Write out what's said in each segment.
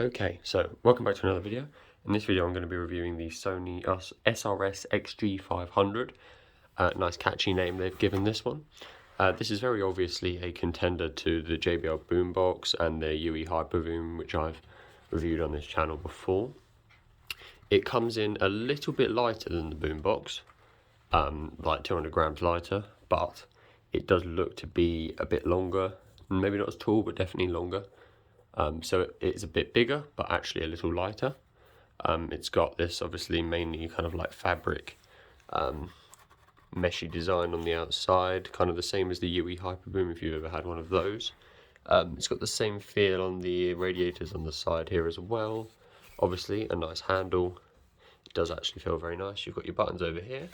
Okay, so welcome back to another video. In this video I'm going to be reviewing the Sony SRS-XG500. Nice catchy name they've given this one. This is very obviously a contender to the JBL Boombox and the UE Hypervoom, which I've reviewed on this channel before. It comes in a little bit lighter than the Boombox, like 200 grams lighter, but it does look to be a bit longer, maybe not as tall, but definitely longer. So it's a bit bigger, but actually a little lighter. It's got this obviously mainly kind of like fabric, meshy design on the outside, kind of the same as the UE Hyperboom if you've ever had one of those. It's got the same feel on the radiators on the side here as well. Obviously a nice handle. It does actually feel very nice. You've got your buttons over here,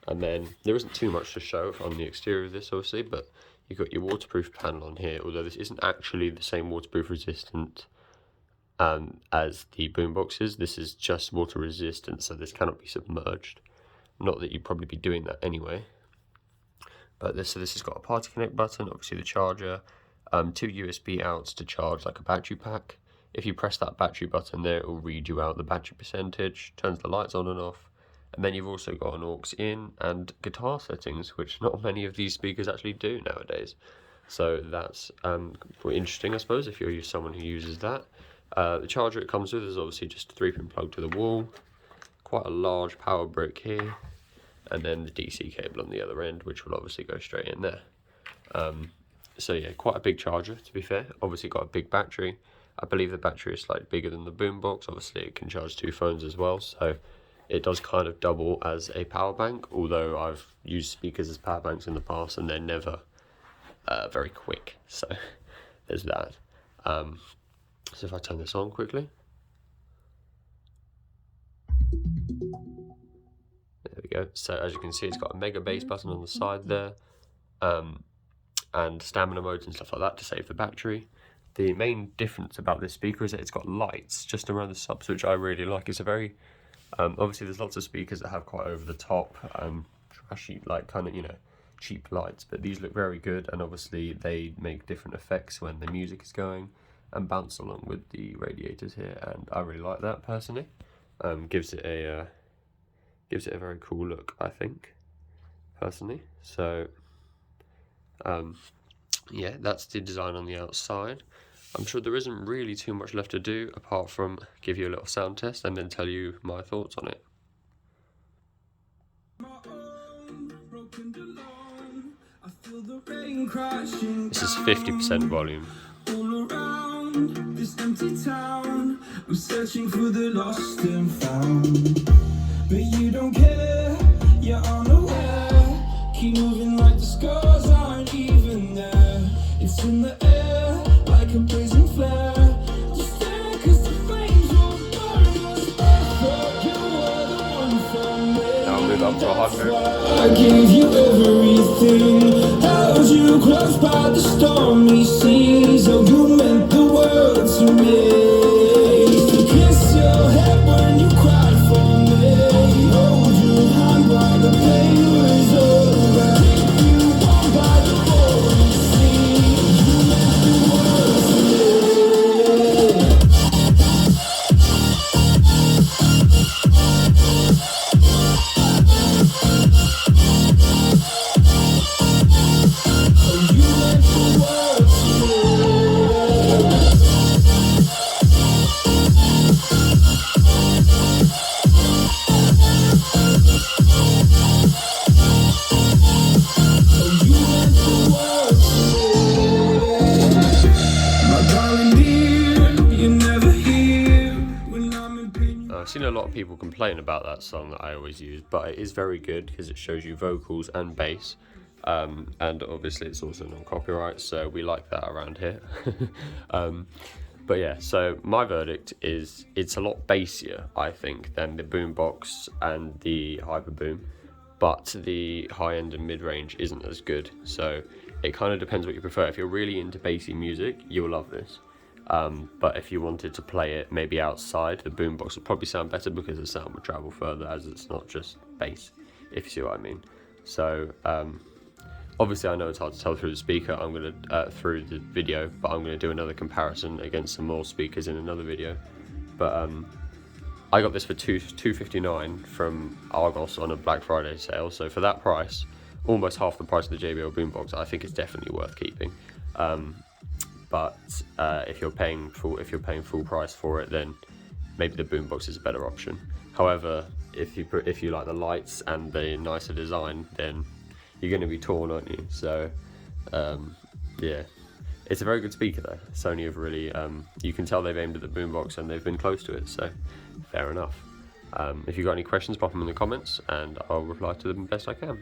and then there isn't too much to show on the exterior of this obviously, but you've got your waterproof panel on here, although this isn't actually the same waterproof resistant as the boomboxes. This is just water resistant, so this cannot be submerged. Not that you'd probably be doing that anyway. But this has got a party connect button, obviously the charger, 2 USB outs to charge like a battery pack. If you press that battery button there, it will read you out the battery percentage, turns the lights on and off. And then you've also got an aux in and guitar settings, which not many of these speakers actually do nowadays. So that's quite interesting, I suppose, if you're someone who uses that. The charger it comes with is obviously just a 3-pin plug to the wall, quite a large power brick here, and then the DC cable on the other end, which will obviously go straight in there. So yeah, quite a big charger, to be fair. Obviously got a big battery. I believe the battery is slightly bigger than the Boombox. Obviously it can charge 2 phones as well, so it does kind of double as a power bank, although I've used speakers as power banks in the past and they're never very quick, so there's that. So if I turn this on quickly, there we go. So as you can see, it's got a mega bass button on the side there, and stamina modes and stuff like that to save the battery. The main difference about this speaker is that it's got lights just around the subs, which I really like. It's a very obviously there's lots of speakers that have quite over the top trashy, like kind of, you know, cheap lights, but these look very good, and obviously they make different effects when the music is going and bounce along with the radiators here, and I really like that personally. Gives it a very cool look, I think, personally. So yeah, that's the design on the outside. I'm sure there isn't really too much left to do apart from give you a little sound test and then tell you my thoughts on it. This is 50% volume. All around this empty town, I'm searching for the lost and found. But you don't care, you're unaware. Keep moving like the scars aren't even there. It's in the air like a blazing flare. Just stare, cause the flames won't burn us. I thought you were the one for me. Now I'll move up to 100. I gave you everything, held you close by the stormy seas. Oh, you meant the world to me. Used to kiss your head when you cried for me. Hold your hand while the pain was over. Keep you warm by the roaring sea. You meant the world to me. I've seen a lot of people complain about that song that I always use, but it is very good because it shows you vocals and bass, and obviously it's also non-copyright, so we like that around here. But yeah, so my verdict is it's a lot bassier, I think, than the Boombox and the Hyperboom, but the high end and mid-range isn't as good, so it kind of depends what you prefer. If you're really into bassy music, you'll love this. But if you wanted to play it maybe outside, the Boombox would probably sound better because the sound would travel further, as it's not just bass, if you see what I mean. So Obviously, I know it's hard to tell through the speaker. Through the video, but I'm gonna do another comparison against some more speakers in another video. But I got this for $259 from Argos on a Black Friday sale. So for that price, almost half the price of the JBL boombox, I think it's definitely worth keeping. But if you're paying full price for it, then maybe the boombox is a better option. However, if you like the lights and the nicer design, then you're going to be torn, aren't you? So yeah, it's a very good speaker though. Sony have really, you can tell they've aimed at the boombox and they've been close to it, so fair enough. If you've got any questions, pop them in the comments and I'll reply to them best I can.